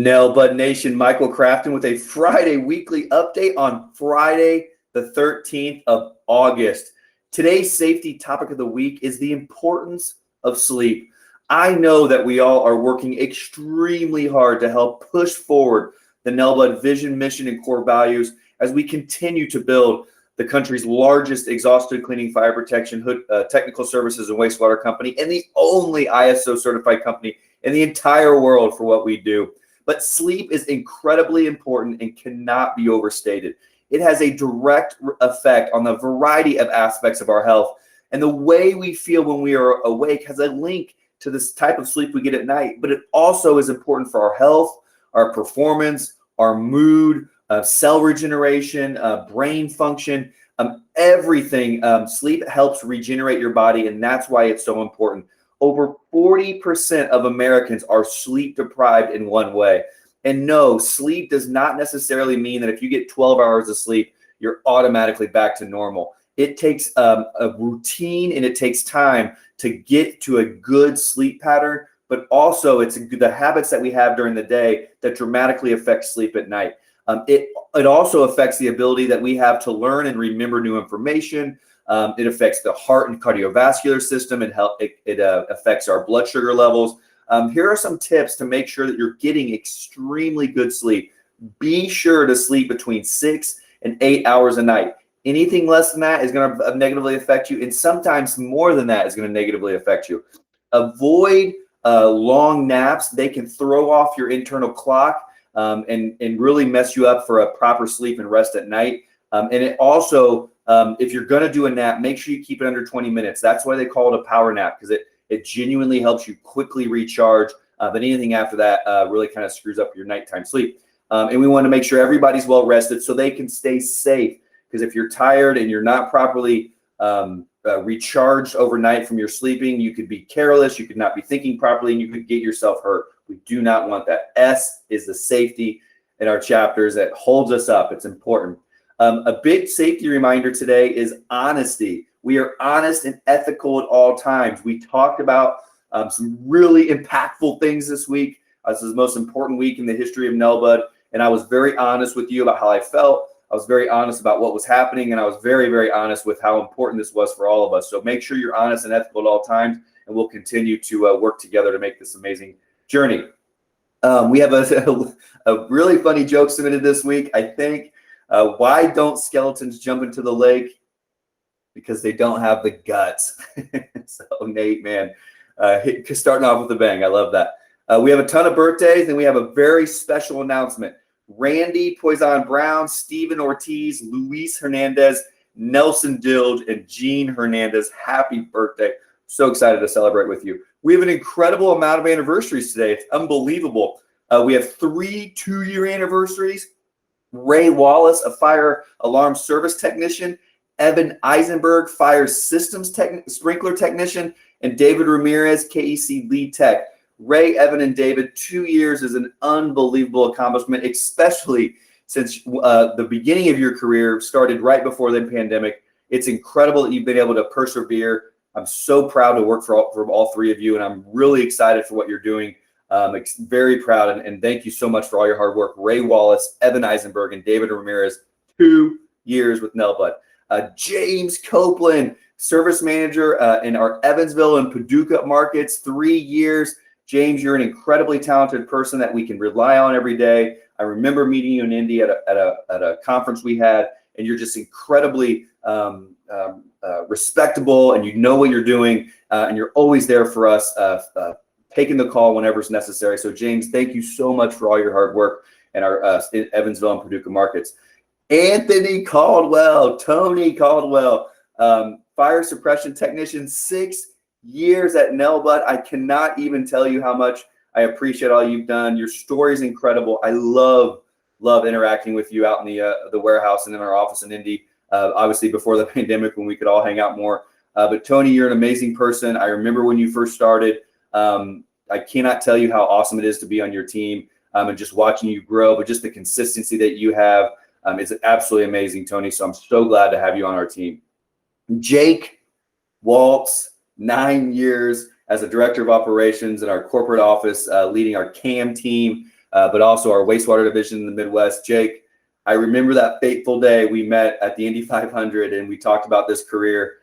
Nail Bud Nation, Michael Crafton with a Friday weekly update on Friday, the 13th of August. Today's safety topic of the week is the importance of sleep. I know that we all are working extremely hard to help push forward the Nail Bud vision, mission, and core values as we continue to build the country's largest exhaust hood cleaning, fire protection, technical services, and wastewater company, and the only ISO certified company in the entire world for what we do. But sleep is incredibly important and cannot be overstated. It has a direct effect on the variety of aspects of our health, and the way we feel when we are awake has a link to this type of sleep we get at night, but it also is important for our health, our performance, our mood, cell regeneration, brain function, everything. Sleep helps regenerate your body, and that's why it's so important. Over 40% of Americans are sleep deprived in one way. And no, sleep does not necessarily mean that if you get 12 hours of sleep, you're automatically back to normal. It takes a routine and it takes time to get to a good sleep pattern, but also it's the habits that we have during the day that dramatically affect sleep at night. It also affects the ability that we have to learn and remember new information. It affects the heart and cardiovascular system. It affects our blood sugar levels. Here are some tips to make sure that you're getting extremely good sleep. Be sure to sleep between 6 and 8 hours a night. Anything less than that is going to negatively affect you, and sometimes more than that is going to negatively affect you. Avoid long naps. They can throw off your internal clock and really mess you up for a proper sleep and rest at night. And it also, if you're going to do a nap, make sure you keep it under 20 minutes. That's why they call it a power nap, because it genuinely helps you quickly recharge. But anything after that really kind of screws up your nighttime sleep. And we want to make sure everybody's well rested so they can stay safe. Because if you're tired and you're not properly recharged overnight from your sleeping, you could be careless, you could not be thinking properly, and you could get yourself hurt. We do not want that. S is the safety in our chapters that holds us up. It's important. A big safety reminder today is honesty. We are honest and ethical at all times. We talked about some really impactful things this week. This is the most important week in the history of Nail Bud, and I was very honest with you about how I felt. I was very honest about what was happening, and I was very, very honest with how important this was for all of us. So make sure you're honest and ethical at all times, and we'll continue to work together to make this amazing journey. We have a really funny joke submitted this week, I think. Why don't skeletons jump into the lake? Because they don't have the guts. So Nate, man, starting off with a bang. I love that. We have a ton of birthdays, and we have a very special announcement. Randy Poison Brown, Steven Ortiz, Luis Hernandez, Nelson Dilge, and Gene Hernandez. Happy birthday. So excited to celebrate with you. We have an incredible amount of anniversaries today. It's unbelievable. We have 3 2-year anniversaries. Ray Wallace, a fire alarm service technician, Evan Eisenberg, fire systems sprinkler technician, and David Ramirez, KEC lead tech. Ray, Evan, and David, 2 years is an unbelievable accomplishment, especially since the beginning of your career started right before the pandemic. It's incredible that you've been able to persevere. I'm so proud to work for all 3 of you, and I'm really excited for what you're doing. Very proud, and thank you so much for all your hard work. Ray Wallace, Evan Eisenberg, and David Ramirez, 2 years with Nail Bud. James Copeland, service manager in our Evansville and Paducah markets, 3 years. James, you're an incredibly talented person that we can rely on every day. I remember meeting you in Indy at a conference we had, and you're just incredibly respectable, and you know what you're doing, and you're always there for us, taking the call whenever it's necessary. So, James, thank you so much for all your hard work in our Evansville and Paducah markets. Anthony Caldwell, Tony Caldwell, fire suppression technician, 6 years at Nail Bud. I cannot even tell you how much I appreciate all you've done. Your story is incredible. I love interacting with you out in the warehouse and in our office in Indy. Obviously before the pandemic when we could all hang out more. But Tony, you're an amazing person. I remember when you first started. I cannot tell you how awesome it is to be on your team and just watching you grow, but just the consistency that you have is absolutely amazing, Tony. So I'm so glad to have you on our team. Jake Waltz, 9 years as a director of operations in our corporate office, leading our CAM team. but also our wastewater division in the Midwest. Jake, I remember that fateful day we met at the Indy 500 and we talked about this career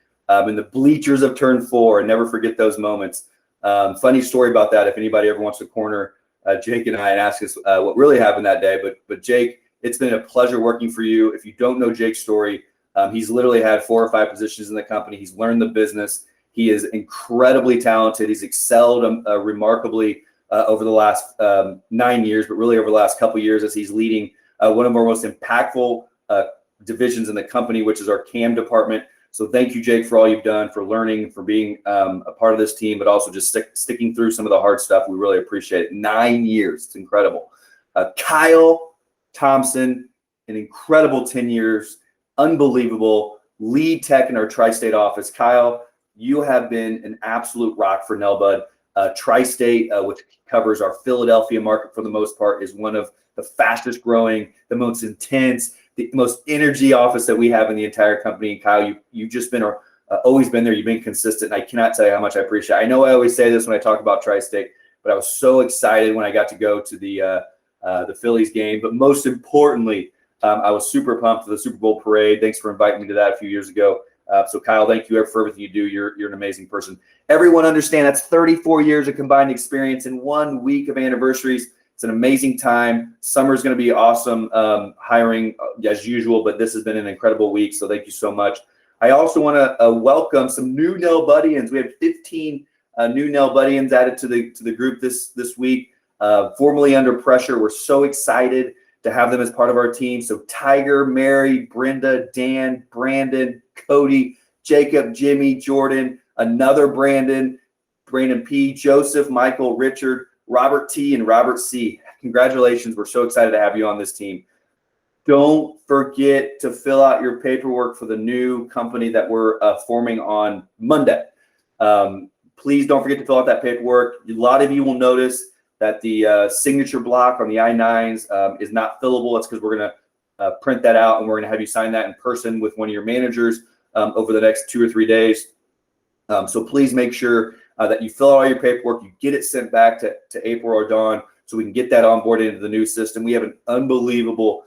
in the bleachers of Turn 4, and never forget those moments. Funny story about that if anybody ever wants to corner Jake and I and ask us what really happened that day. But Jake, it's been a pleasure working for you. If you don't know Jake's story, he's literally had 4 or 5 positions in the company. He's learned the business. He is incredibly talented. He's excelled remarkably over the last 9 years, but really over the last couple of years as he's leading one of our most impactful divisions in the company, which is our CAM department. So thank you, Jake, for all you've done, for learning, for being a part of this team, but also just sticking through some of the hard stuff. We really appreciate it. 9 years. It's incredible. Kyle Thompson, an incredible 10 years, unbelievable lead tech in our tri-state office. Kyle, you have been an absolute rock for Nelbud. Tri-state, which covers our Philadelphia market for the most part, is one of the fastest growing, the most intense, the most energy office that we have in the entire company. And Kyle, you've just been always been there. You've been consistent. And I cannot tell you how much I appreciate it. I know I always say this when I talk about Tri-State, but I was so excited when I got to go to the Phillies game. But most importantly, I was super pumped for the Super Bowl parade. Thanks for inviting me to that a few years ago. So Kyle, thank you for everything you do. You're an amazing person. Everyone understand that's 34 years of combined experience in 1 week of anniversaries. It's an amazing time. Summer's going to be awesome hiring as usual, but this has been an incredible week. So thank you so much. I also want to welcome some new Nelbudians. We have 15 new Nelbudians added to the group this week. Formerly under pressure. We're so excited to have them as part of our team. So Tiger, Mary, Brenda, Dan, Brandon, Cody, Jacob, Jimmy, Jordan, another Brandon P, Joseph, Michael, Richard, Robert T, and Robert C. Congratulations. We're so excited to have you on this team. Don't forget to fill out your paperwork for the new company that we're forming on Monday. Please don't forget to fill out that paperwork. A lot of you will notice that the signature block on the I-9s is not fillable. It's because we're going to print that out, and we're going to have you sign that in person with one of your managers over the next 2 or 3 days. So please make sure that you fill out all your paperwork, you get it sent back to April or Dawn so we can get that onboarded into the new system. We have an unbelievable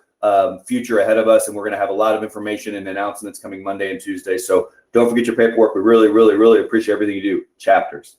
future ahead of us, and we're going to have a lot of information and announcements coming Monday and Tuesday. So don't forget your paperwork. We really, really, really appreciate everything you do. Chapters.